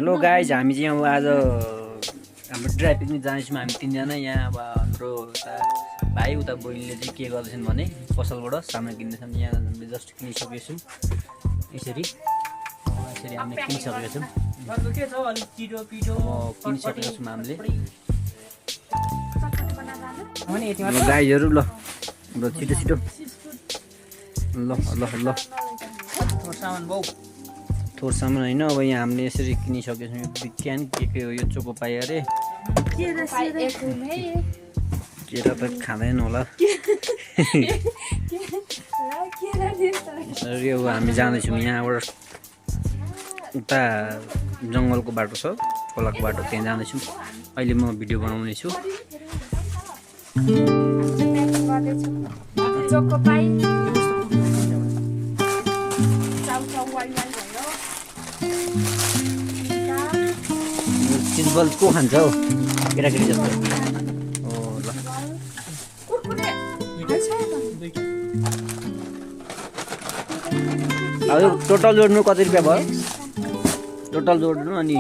Hello guys, हामी चाहिँ अब आज हाम्रो ड्राई पिकनिक जाँदैछौँ हामी तीनजना। यहाँ अब हाम्रो भाइ उता बहिनीले चाहिँ के गर्दैछन् भने पसलबाट सामान किन्दैछन्। यहाँ हामीले जस्ट किनिसकेछौँ। यसरी हामीले किनिसकेका छौँ। किनिसकेका छौँ हामीले गाइजहरू। ल छिटो छिटो ल ल ल थोर सामान होइन। अब यहाँ हामीले यसरी किनिसकेको छौँ। यो विज्ञान के हो यो चोको पाइ अरे केरा त खाँदैन होला। यसरी अब हामी जाँदैछौँ यहाँबाट उता जङ्गलको बाटो छ, खोलाको बाटो, त्यहाँ जाँदैछौँ। अहिले म भिडियो बनाउने छु। चिजबल को खान्छ हौ केटाकेटी जस्तो? हो ल अब टोटल जोड्नु कति रुपियाँ भयो? टोटल जोड्नु अनि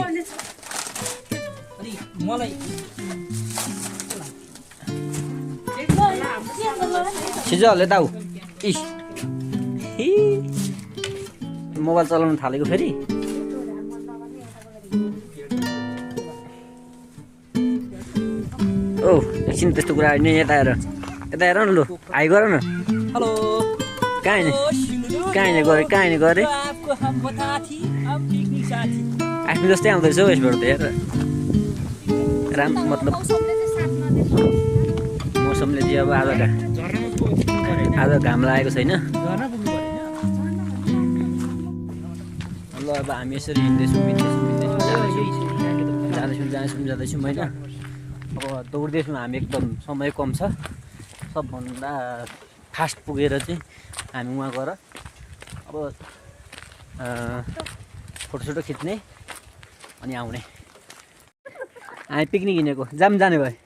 मलाई छिजोले दाउ इस मोबाइल चलाउनु थालेको फेरि। ओ एकछिन त्यस्तो कुरा होइन। यता हेर न, लु हाई गर न। हेलो कहाँ हिँड्ने गरे आफ्नो जस्तै आउँदैछ हौ यसबाट त। हेर मतलब मौसमले चाहिँ अब आज घाम लागेको छैन। ल अब हामी यसरी हिँड्दैछौँ जाँदैछौँ होइन। अब दौड्दैछौँ हामी, एकदम समय कम छ। सबभन्दा फास्ट पुगेर चाहिँ हामी उहाँ गएर अब फोटोसोटो खिच्ने अनि आउने। हामी पिकनिक हिँडेको जाने भयो।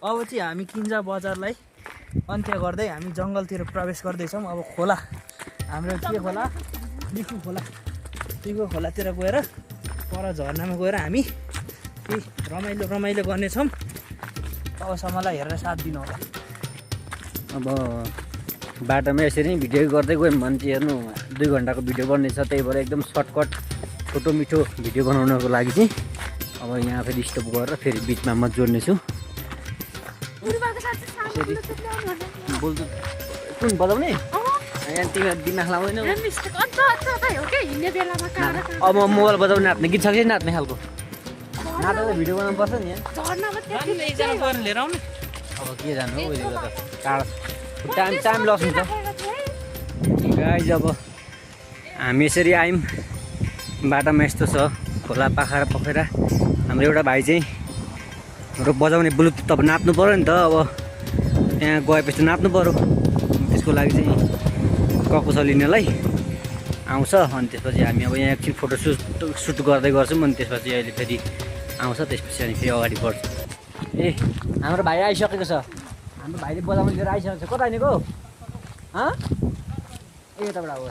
अब चाहिँ हामी किन्जा बजारलाई अन्त्य गर्दै हामी जङ्गलतिर प्रवेश गर्दैछौँ। अब खोला, हाम्रो के खोला, लिखु खोलातिर गएर पर झर्नामा गएर हामी रमाइलो गर्नेछौँ। तबसम्मलाई हेरेर साथ दिनु होला। अब बाटोमा यसरी नै भिडियो गर्दै गयौँ भने चाहिँ हेर्नु 2 घन्टाको भिडियो बन्नेछ। त्यही भएर एकदम सर्टकट छोटो मिठो भिडियो बनाउनको लागि चाहिँ अब यहाँ फेरि स्टप गरेर फेरि बिचमा म जोड्नेछु। कुन बजाउने? यहाँ तिमी दिमाग लाउँदैन। अब म मोबाइल बजाउने नाच्ने गीत छ कि नाच्ने खालको नाच्दा त भिडियो बनाउनु पर्छ नि। लिएर आउनु। अब के जानु हौ अहिले त टाइम लस हुन्छ गाइज। अब हामी यसरी आयौँ, बाटोमा यस्तो छ खोला पाखा पोखरा। हाम्रो एउटा भाइ चाहिँ हाम्रो बजाउने ब्लुटुथ अब नाच्नु पऱ्यो नि त। अब त्यहाँ गएपछि नाच्नु पऱ्यो, त्यसको लागि चाहिँ ककुसो लिनेलाई आउँछ। अनि त्यसपछि हामी अब यहाँ एकछिन फोटो सुट गर्दै गर्छौँ। अनि त्यसपछि अहिले फेरि आउँछ, त्यसपछि अनि फेरि अगाडि बढ्छ। ए हाम्रो भाइ आइसकेको छ। हाम्रो भाइले बजाउने लिएर आइसकेको छ। कता हिँडेको? ए यताबाट आऊ,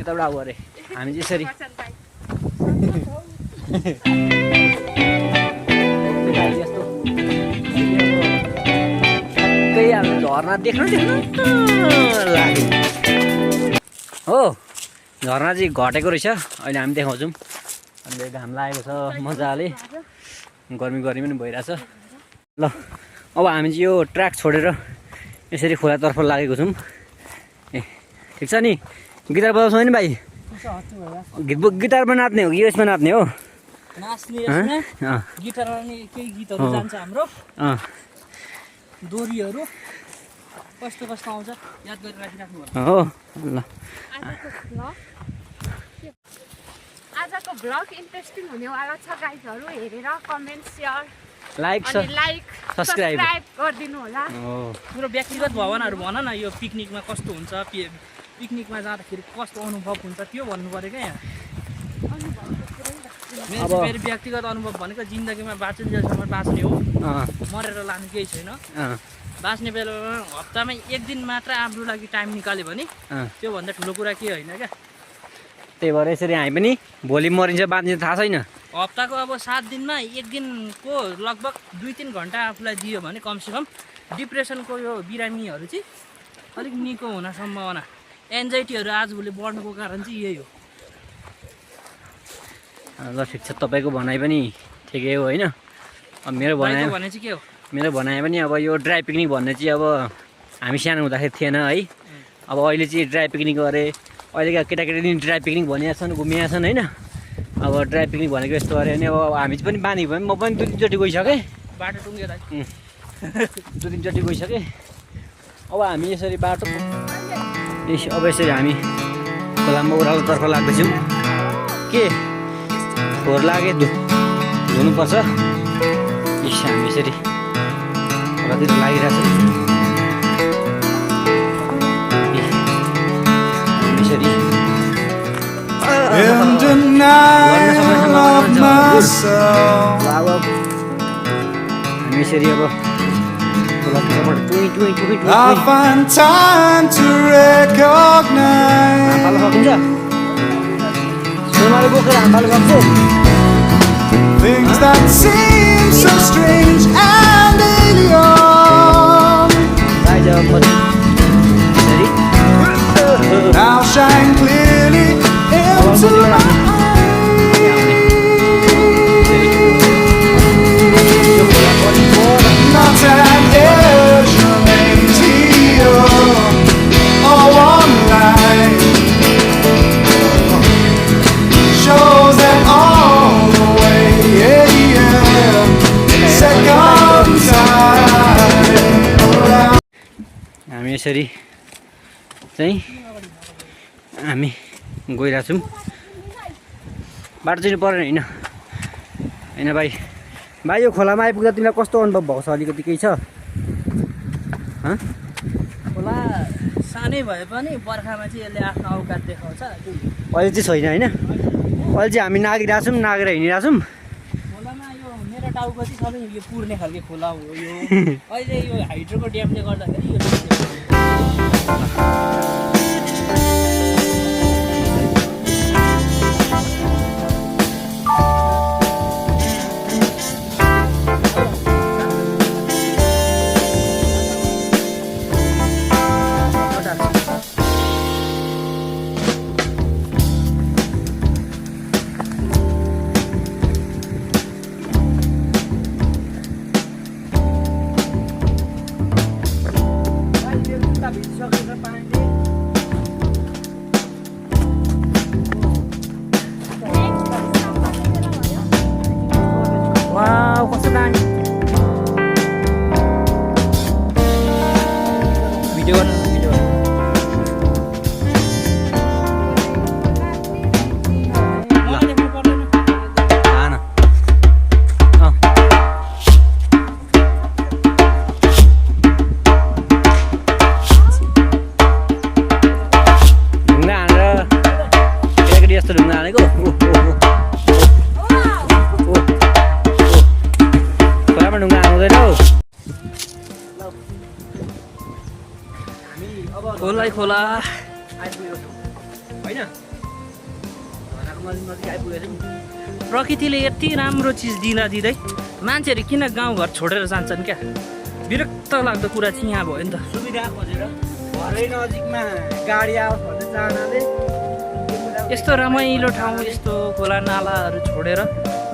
यताबाट आऊ अरे। हामी चाहिँ यसरी ठ्याक्कै हाम्रो झर्ना देख्नु लाग्यो हो। झर्ना चाहिँ घटेको रहेछ। अहिले हामी देखाउँछौँ। अहिले घाम लागेको छ मजाले, गर्मी पनि भइरहेछ। ल अब हामी चाहिँ यो ट्र्याक छोडेर यसरी खोलातर्फ लागेको छौँ। ए ठिक छ नि। गिटार बजाउँछौ नि भाइ? गिटारमा नाच्ने हो कि यसमा नाच्ने हो? गिटारमा नि केही गीतहरू जान्छ हाम्रो। दोरीहरू कस्तो आउँछ याद गरेर राखिराख्नु हो। ल आजको भ्लग इन्ट्रेस्टिङ हुनेवाला छ गाइजहरू। हेरेर कमेन्ट, सेयर, लाइक सब्सक्राइब गरिदिनु होला। मेरो व्यक्तिगत भावनाहरू भन न, यो पिकनिकमा कस्तो हुन्छ, पिकनिकमा जाँदाखेरि कस्तो अनुभव हुन्छ त्यो भन्नु पऱ्यो क्या। यहाँ मेरो फेरि व्यक्तिगत अनुभव भनेको जिन्दगीमा बाँच्नुन्जेलसम्म बाँच्ने हो, मरेर लानु केही छैन। बाँच्ने बेलामा हप्तामा 1 दिन मात्र आफ्नो लागि टाइम निकाल्यो भने त्योभन्दा ठुलो कुरा के होइन क्या। त्यही भएर यसरी हामी पनि भोलि मरिन्छ बाँधिन्छ थाहा छैन। हप्ताको अब 7 दिनमा एक दिनको लगभग 2-3 घन्टा आफूलाई दियो भने कमसेकम डिप्रेसनको यो बिरामीहरू चाहिँ अलिक निको हुन सम्भावना, एन्जाइटीहरू आजभोलि बढ्नुको कारण चाहिँ यही हो। ल ठिक छ, तपाईँको भनाइ पनि ठिकै हो होइन। अब मेरो भनाइ भने चाहिँ के हो? मेरो भनाइ पनि अब यो ड्राई पिकनिक भन्ने चाहिँ अब हामी सानो हुँदाखेरि थिएन है। अब अहिले चाहिँ ड्राई पिकनिक गरे, अहिलेका केटाकेटी पनि ड्राई पिकनिक भनिरहेको छन्, घुमिरहेको छन् होइन। अब ड्राई पिकनिक भनेको यस्तो गऱ्यो भने अब हामी पनि बानी भयो, म पनि 2-3 चोटि गइसकेँ, बाटो टुङ्ग्यो दाइ। 2-3 चोटि गइसकेँ। अब हामी यसरी बाटो अब यसरी हामी खोलामा ओह्रालोतर्फ लाग्दैछौँ। के फोहोर लागे धुनुपर्छ। हामी यसरी खोलातिर लागिरहेछ। यसरी In denial of myself. हामी यसरी अब खोलातिरबाट I find time to recognize हाम्फालो सकिन्छ, सोमाले बोकेर हाम्फालो सक्छु। things that seem so strange and alien. Rise अब यसरी Now shine clearly into my eyes. Not an Asian or one line shows that all the way, second time. हामी यसरी चाहिँ हामी गइरहेछौँ। बाटो चाहिँ परेन होइन होइन भाइ। भाइ यो खोलामा आइपुग्दा तिमीलाई कस्तो अनुभव भएको छ? अलिकति केही छ? खोला सानै भए पनि बर्खामा चाहिँ यसले आफ्नो औकात देखाउँछ। अहिले चाहिँ छैन होइन। अहिले चाहिँ हामी नागिरहेछौँ, नागेर हिँडिरहेछौँ। खोलामा यो मेरो टाउको चाहिँ सबै यो पुर्ने खालको खोला हो यो। अहिले यो हाइड्रोको ड्यामले गर्दाखेरि यो वाउ कस्तो दामी भिडियो गर्नु भिडियो ढुङ्गा हानेर केटाकेटी जस्तो ढुङ्गा हानेको। खोलामा ढुङ्गा हान्दैन हौ। खोलै खोला आइपुगेको छौँ होइन। घरको नजिक आइपुगेको छौँ। प्रकृतिले यति राम्रो चिज दिँदै मान्छेहरू किन गाउँघर छोडेर जान्छन् क्या? विरक्त लाग्दो कुरा चाहिँ यहाँ भयो नि त। सुविधा खोजेर घरै नजिकमा गाडी आओस् भन्ने चाहनाले यस्तो रमाइलो ठाउँ, यस्तो खोला नालाहरू छोडेर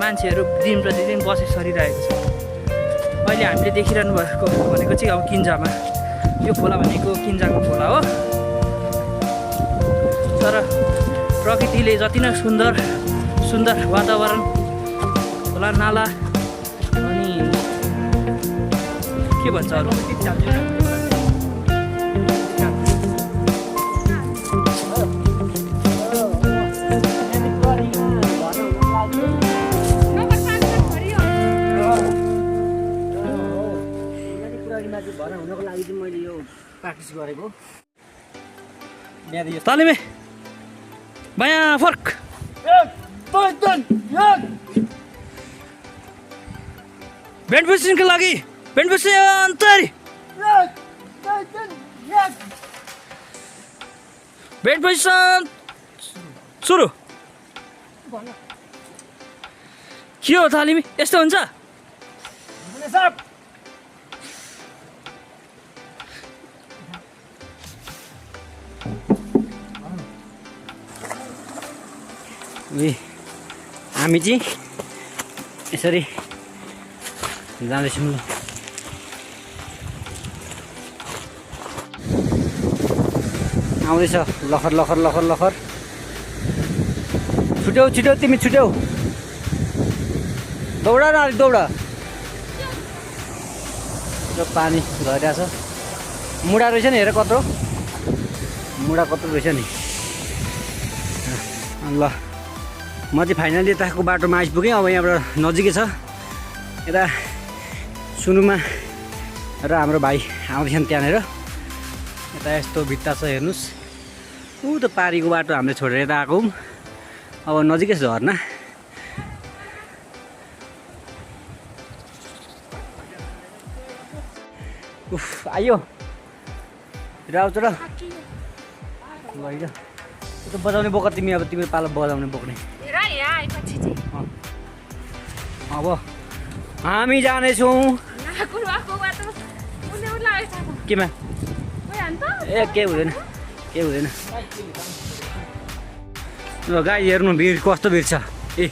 मान्छेहरू दिन प्रतिदिन बसे सरिरहेको छ। अहिले हामीले देखिरहनु भएको भनेको चाहिँ अब किन्जामा यो खोला भनेको किन्जाको खोला हो। तर प्रकृतिले जति नै सुन्दर सुन्दर वातावरण, खोला नाला अनि के भन्छ अरू भर हुनको लागि चाहिँ मैले यो प्र्याक्टिस गरेको। तालिमे बायाँ फर्क ब्यान्ड पोजिसनको लागि ब्यान्ड पोजिसन तयारी ब्यान्ड पोजिसन सुरु के हो थालिमी यस्तो हुन्छ हामी चाहिँ यसरी जाँदैछौँ ल आउँदैछ लखर लखर लखर लखर छुट्याउ छिटो तिमी छुट्याउ दौडा न अलिक दौड यो पानी झरिरहेछ मुढा रहेछ नि हेर कत्रो मुढा कत्रो रहेछ नि ल म चाहिँ फाइनली यताको बाटोमा आइपुगेँ अब यहाँबाट नजिकै छ यता सुनुमा र हाम्रो भाइ आउँदैछन् त्यहाँनिर यता यस्तो भित्ता छ हेर्नुहोस् ऊ त पारीको बाटो हामीले छोडेर यता आएको अब नजिकै छ झर्ना उफ आयो आउँछ र ल त्यो बजाउने बोक तिमी अब तिम्रो पालो बजाउने बोक्ने अब हामी जानेछौँ केमा ए केही हुँदैन केही हुँदैन ल गाई हेर्नु भिड कस्तो भिड छ ए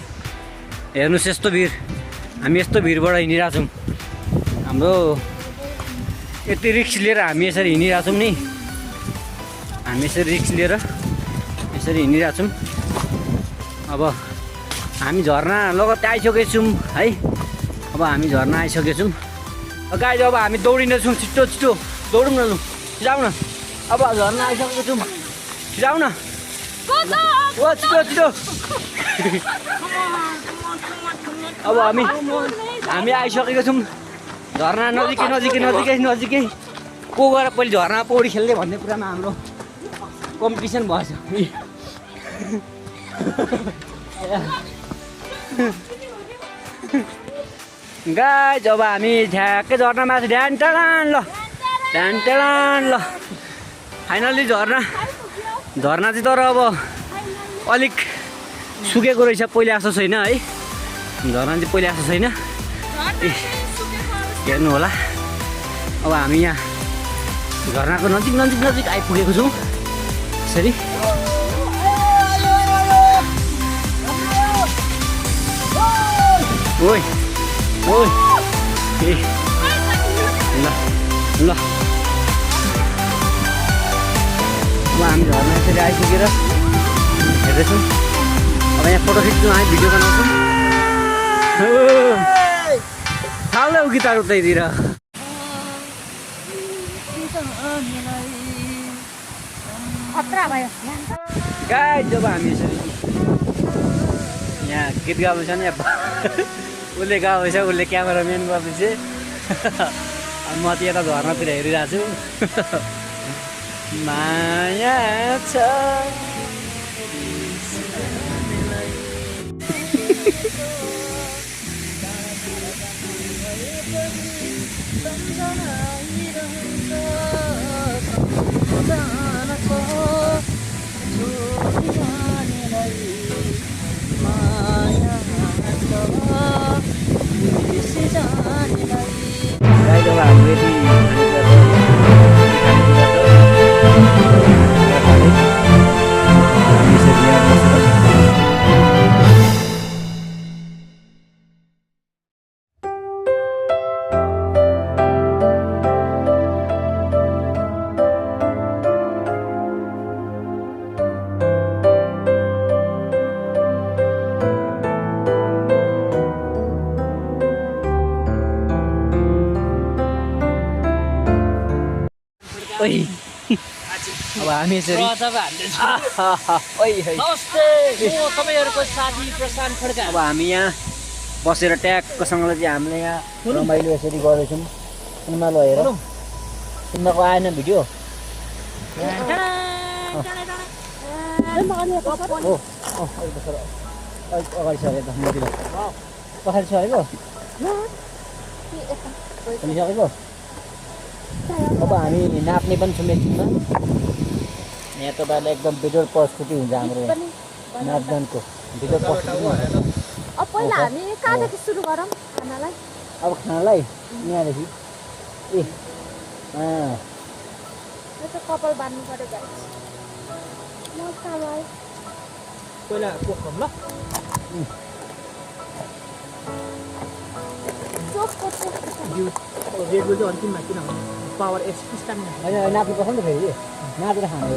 हेर्नुहोस् यस्तो भिड हामी यस्तो भिडबाट हिँडिरहेको छौँ हाम्रो यति रिक्स लिएर हामी यसरी हिँडिरहेको छौँ नि हामी यसरी रिक्स लिएर यसरी हिँडिरहेको छौँ अब हामी झर्ना लगत्तै आइसकेको छौँ है अब हामी झर्ना आइसकेको छौँ गाई अब हामी दौडिँदैछौँ छिटो छिटो दौडौँ न लु जाऊ न अब झर्ना आइसकेको छौँ जाऊ न ओ छिटो छिटो अब हामी आइसकेको छौँ झर्ना नजिकै नजिकै नजिकै नजिकै को गएर पहिले झर्ना पौडी खेल्ने भन्ने कुरामा हाम्रो कम्पिटिसन भएछ गाई जब हामी ठ्याक्कै झर्नामा छ ध्यान टलान ल ध्यान टलान ल फाइनल्ली झर्ना चाहिँ तर अब अलिक सुकेको रहेछ पहिला जस्तो छैन है झर्ना चाहिँ पहिला जस्तो छैन हेर्नु होला अब हामी यहाँ झर्नाको नजिक नजिक नजिक आइपुगेको छौँ यसरी ओइ ओइ ए ल ल अब हामी झर्ना यसरी आइपुगेर हेर्दैछौँ अब यहाँ फोटो खिच्छौँ हामी भिडियो बनाउँछौँ थाल्दै गिटार उतैतिर गाई जब हामी यसरी यहाँ गीत गाउँदैछ नि उसले गाउँदैछ उसले क्यामेराम्यान गर्दैछ म त यता झर्नातिर हेरिरहेको छु माया छ अब हामी यसरी तपाईँहरूको साथी प्रशान्त खड्का अब हामी यहाँ बसेर ट्याक्कसँगले चाहिँ हामीले यहाँ रमाइलो यसरी गर्दैछौँ सुनमा ल हेर सुन्नको आएन भिडियो अगाडि सरे त मतिर पछाडि सरेको सुनिसकेको अब हामी नाप्ने पनि छौँ एकछिनमा यहाँ तपाईँहरूलाई एकदम बेटर प्रस्तुति हुन्छ हाम्रो नाचगानको भिडियो पोस्ट गर्नु। अब पहिला हामी कहाँदेखि सुरु गरौँ खानालाई? अब खानालाई यहाँदेखि ए यो त कपाल बान्नु पर्यो गाइस। मस्ता भयो। पहिला पोखौँ ल। चोखको चोख। यो रेड बुल चाहिँ अन्तिममा किनभने पावर स्टामिना। होइन नाच्नुपर्छ नि त फेरि नाचेर खानु हो।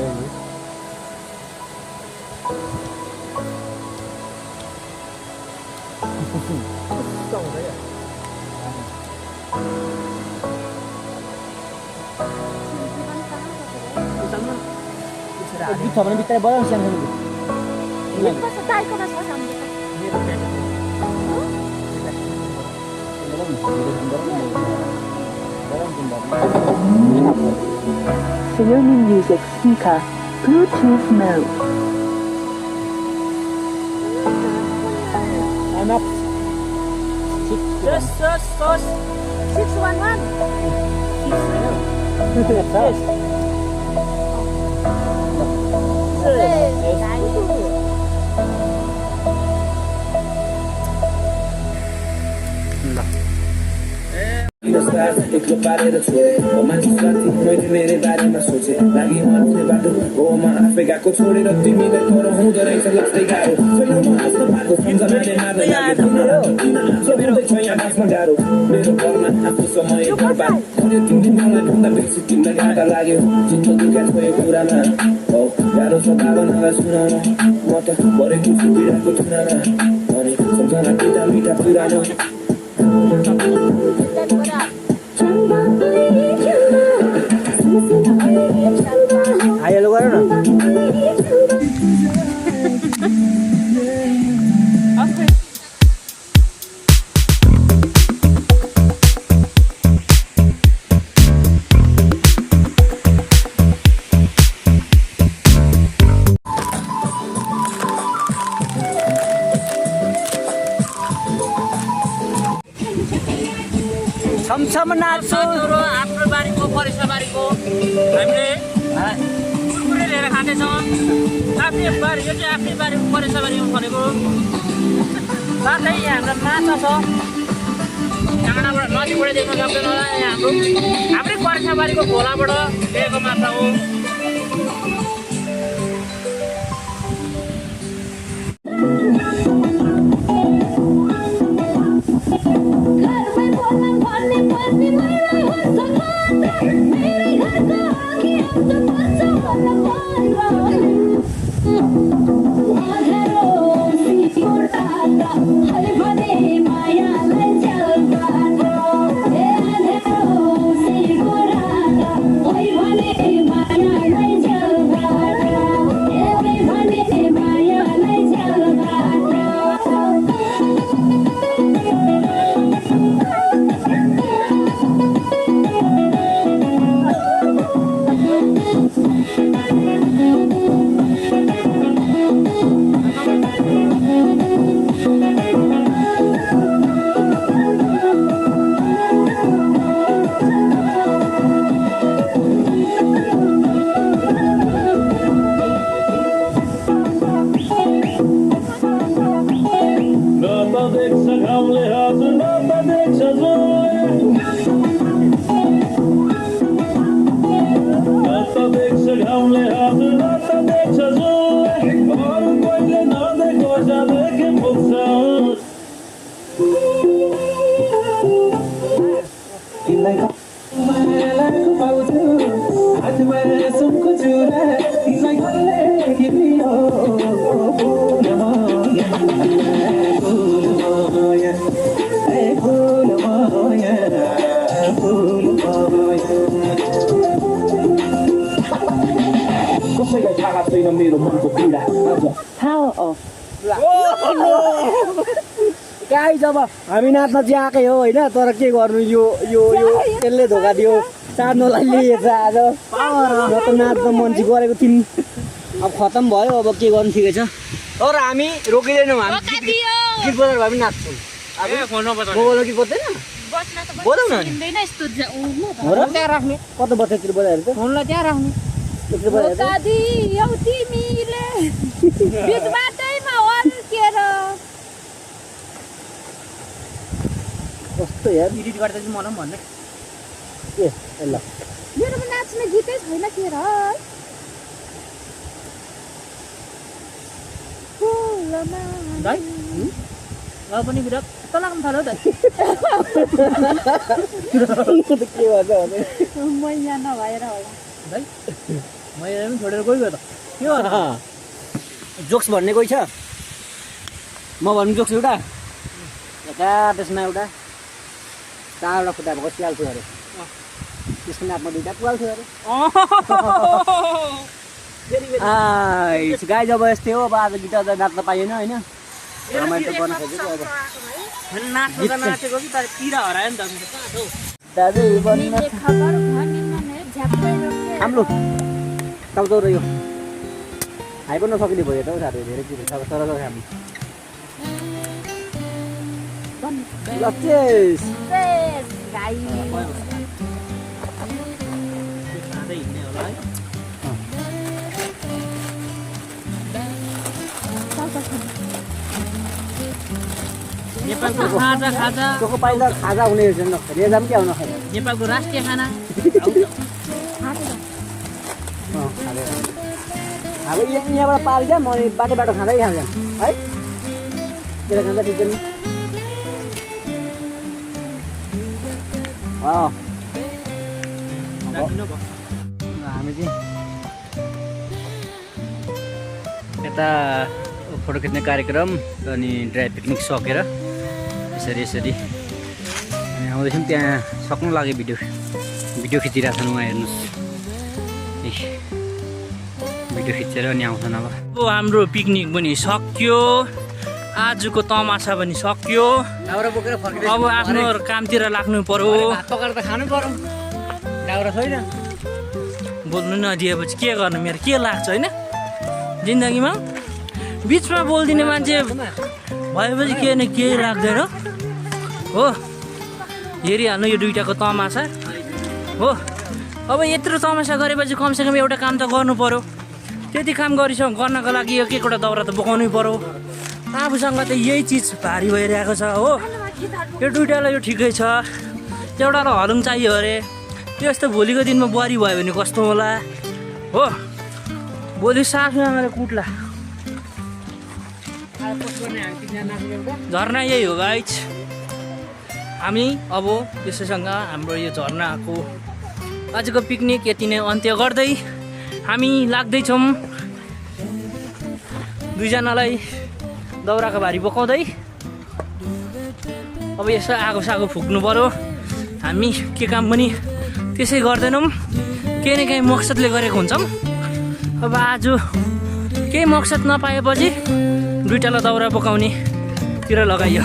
गीत छ भने बिस्तारै बजाउनु सानो कस्तो दाइकोमा छ सामने त? Xiaomi Music Speaker Bluetooth Mode. सानो Just 611 एक्लो पारेर छोडे हो मान्छे साथी मैले मेरो बारेमा सोचे लागि मर्ने बाटो हो म आफै गएको छोडेर तिमीले तर हुँदो रहेछ लस्दै गाह्रो सम्झनाले मार्न लाग्यो यहाँ बाँच्न गाह्रो मेरो घरमा आफ्नो समय बर्बाद गऱ्यो तिमीले मलाई भन्दा बेसी तिमीलाई गाह्रो लाग्यो जिन्दगीका छोयो कुरामा हो गाह्रो छ भावनालाई सुनाउन म त भरेको छु पीडाको थुनामा अनि सम्झना पिता मिठा पुरानो हाइलो गर न। छमछम नाच्छु आफ्नो बारीको परिसर बारीको हामीले कुकुरले लिएर खाँदैछौँ। आफ्नै बारी यो चाहिँ आफ्नै बारीको परिसर बारीमा भनेको साथै यहाँ हाम्रो माछा छ। टाढाबाट नदीबाट देख्न सक्दैन होला। यहाँ हाम्रै परिसर बारीको खोलाबाट ल्याएको माछा हो। गाई जब हामी नाच्न चाहिँ आएकै हो होइन, तर के गर्नु यो यो यो त्यसले धोका दियो, चाड्नलाई लिएछ आज। न त नाच्न मन चाहिँ गरेको थियौँ, अब खतम भयो, अब के गर्नु ठिकै छ। तर हामी रोकिँदैनौँ, हामी गीत बजाएर भए पनि नाच्छौँ। मोबाइलमा गीत बज्दैन, बजाउन हो र त्यहाँ राख्ने कता बजातिर बजाएर त फोनलाई त्यहाँ राख्ने तिमीले बिचबाटै कस्तो यार एडिट गर्दा चाहिँ मलाई पनि भन्नु ए ल मेरोमा नाच्ने गीतै छैन के र दाइ ल पनि बिराट त लाग्नु थाल्यो दाइ के भन्छ भने मैया नभएर होला दाइ मैले पनि छोडेर गइगयो त के गर्नु जोक्स भन्ने कोही छ म भन्नु जोक्स एउटा यता त्यसमा एउटा चारवटा खुट्टा भएको स्याल थियो अरे त्यसको नाकमा दुईवटा पुवाल थियो अरे गाई जब यस्तै हो अब आज गिटार त नाच्न पाइएन होइन रमाइलो गर्न खोजेको अब नाच्नु त नाचेको कि तर पिरा हरायो नि त दाजु बन्न खबर भनिन झ्याप्पै रोके हाम्रो टाउटाउ रह्यो खाइ पनि नसक्ने भयो त हौ साथी धेरै चिज छ तर हामी लचेस गाई खाँदै हिँड्ने होला है नेपालको खाजा खाजा तँको पाइला खाजा हुने रहेछ न रेजा पनि के आउन खायो नेपालको राष्ट्रिय खाना अब यहाँबाट पाल्छ म बाटो बाटो खाँदै खान्छ है त्यसले खाँदा ठिक नि हामी चाहिँ यता फोटो खिच्ने कार्यक्रम अनि ड्राई पिकनिक सकेर यसरी अनि आउँदैछौँ त्यहाँ सक्नु लाग्यो भिडियो खिचिरहेको छन् उहाँ हेर्नुहोस् भिडियो खिचेर अनि आउँछन् अब हाम्रो पिकनिक पनि सक्यो आजको तमासा पनि सक्यो दाउरा बोकेर फर्किँदै अब आफ्नो कामतिर लाग्नु पर्यो भात पकाएर त खानु पर्यो दाउरा छैन बोल्नु नदिएपछि के गर्नु मेरो के लाग्छ होइन जिन्दगीमा बिचमा बोलिदिने मान्छे भएपछि के न केही लाग्दैन हो हेरिहाल्नु यो दुइटाको तमासा हो अब यत्रो तमासा गरेपछि कमसेकम एउटा काम त गर्नु पर्यो त्यति काम गर्नको लागि एक एकवटा दाउरा त बोकाउनै पर्यो आफूसँग त यही चिज भारी भइरहेको छ हो यो दुइटालाई यो ठिकै छ एउटालाई हलुङ चाहियो अरे त्यस्तो भोलिको दिनमा बुहारी भयो भने कस्तो होला हो भोलि सासु आमाले कुट्ला झर्ना यही हो गाइज हामी अब यसैसँग हाम्रो यो झर्नाको आजको पिकनिक यति नै अन्त्य गर्दै हामी लाग्दैछौँ दुईजनालाई दाउराको भारी बोकाउँदै अब यसो आगो सागो फुक्नु पर्यो हामी के काम पनि त्यसै गर्दैनौँ केही न केही मकसदले गरेको हुन्छौँ अब आज केही मकसद नपाएपछि दुइटालाई दाउरा बोकाउनेतिर लगाइयो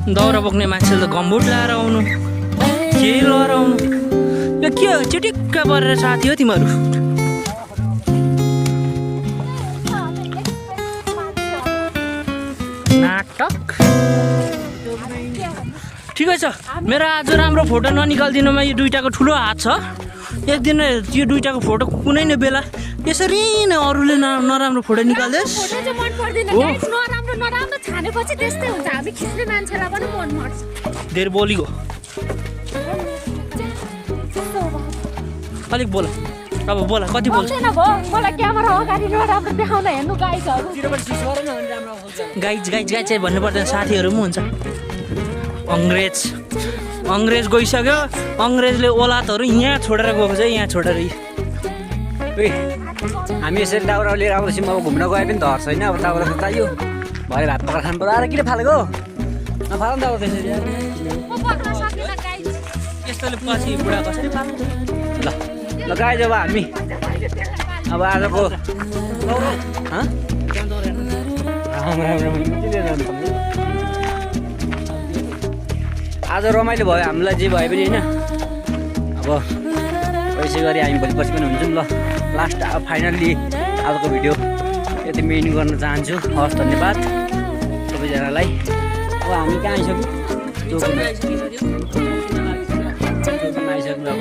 दाउरा बोक्ने मान्छेले त गम्बुट लाएर आउनु के लगाएर आउनु यो के हो चिटिक्क परेर साथी हो तिमीहरू नाटक ठिकै छ मेरो आज राम्रो फोटो ननिकालिदिनुमा यो दुइटाको ठुलो हात छ एक दिन यो दुइटाको फोटो कुनै न बेला यसरी नै अरूले नराम्रो फोटो निकाल्दैस् फोटो चाहिँ मन पर्दैन गाइस नराम्रो छानेपछि त्यस्तै हुन्छ हामी खिच्ने मान्छेलाई पनि मन पर्छ धेरै बोलीको अलिक बोल अब बोला कति बोल्छ छैन भो मलाई क्यामेरा अगाडि नराम्रो देखाउन हेर्नु गाइसहरु गाइज चाहिँ भन्नु पर्दैन साथीहरू पनि हुन्छ अङ्ग्रेज गइसक्यो अङ्ग्रेजले औलादहरू यहाँ छोडेर गएको छ यहाँ छोडेर हामी यसरी दाउरा लिएर आउँदैछौँ अब घुम्न गए पनि धर छैन अब दाउरा त चाहियो भरे भात पकाएर खानु पर्यो आएर किन फालेको नफाल नि दाउरा त्यसरी म पक्न सकिन गाइस यस्तोले पछि बुढा कसरी पाल्नु ल गाइज अब हामी अब आजको आज रमाइलो भयो हामीलाई जे भए पनि होइन अब यसै गरी हामी भोलि पछि पनि हुन्छौँ ल लास्ट अब फाइनल्ली आजको भिडियो यति मेन्यु गर्न चाहन्छु हस् धन्यवाद सबैजनालाई अब हामी कहाँ आइसक्यौँ आइसक्नु अब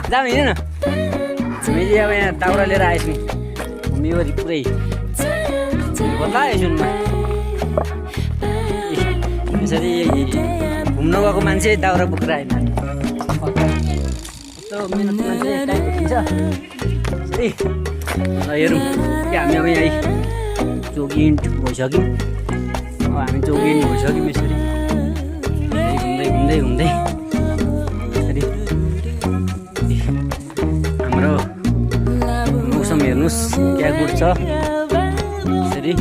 जाउँ हिँडेन हामीले अब यहाँ दाउरा लिएर आएछौँ भ्यूहरू पुरै होला जुनमा यसरी घुम्न गएको मान्छे दाउरा बोकेर आएन यस्तो मिहिनेत मान्छे टाइम भेटिन्छ यसरी ल हेरौँ कि हामी अब यहीँ जोगिन्ट भइसक्यौँ अब हामी जोगिन्ट भइसक्यौँ यसरी घुम्दै घुम्दै यसरी हाम्रो मौसम हेर्नुहोस् क्या गुड छ यसरी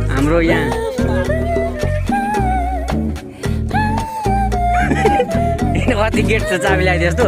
हाम्रो यहाँ कति गेट छ चाबी लगाइदियो जस्तो